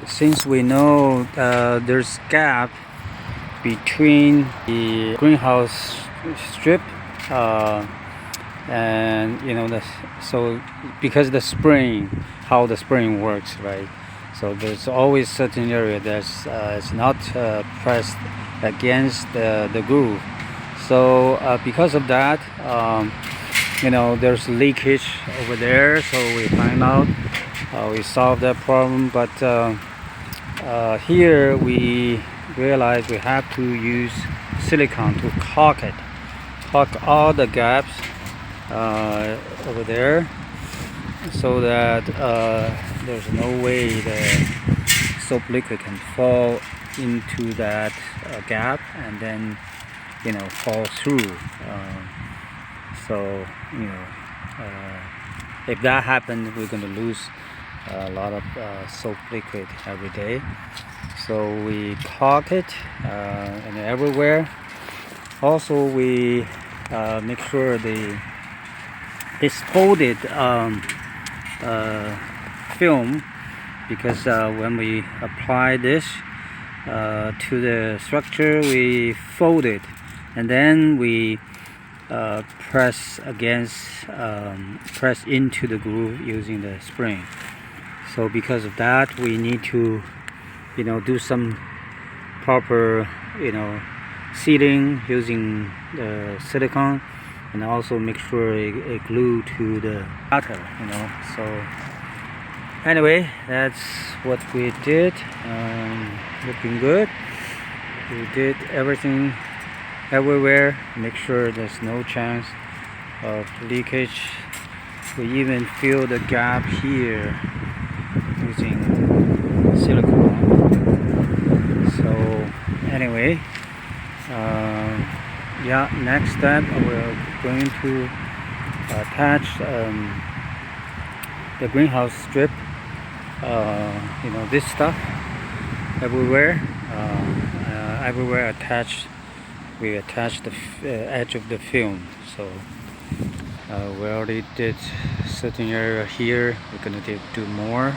since we know there's gap between the greenhouse strip and so because the spring, how the spring works, right? So there's always certain area that's it's not pressed against the groove. So because of that, there's leakage over there. So we find out, we solved that problem. But here we realize we have to use silicone to caulk all the gaps over there, so that there's no way the soap liquid can fall into that gap and then fall through. So if that happens, we're going to lose a lot of soap liquid every day. So we caulk it and everywhere. Also we make sure this folded film, because when we apply this to the structure, we fold it and then we press into the groove using the spring. So because of that, we need to do some proper sealing using the silicone, and also make sure it glued to the cutter. So anyway, that's what we did. Looking good. We did everything everywhere, make sure there's no chance of leakage. We even fill the gap here using silicone. So anyway, next step, we're going to attach the greenhouse strip, this stuff everywhere, attached. We attach the edge of the film. So we already did certain area here. We're gonna do more.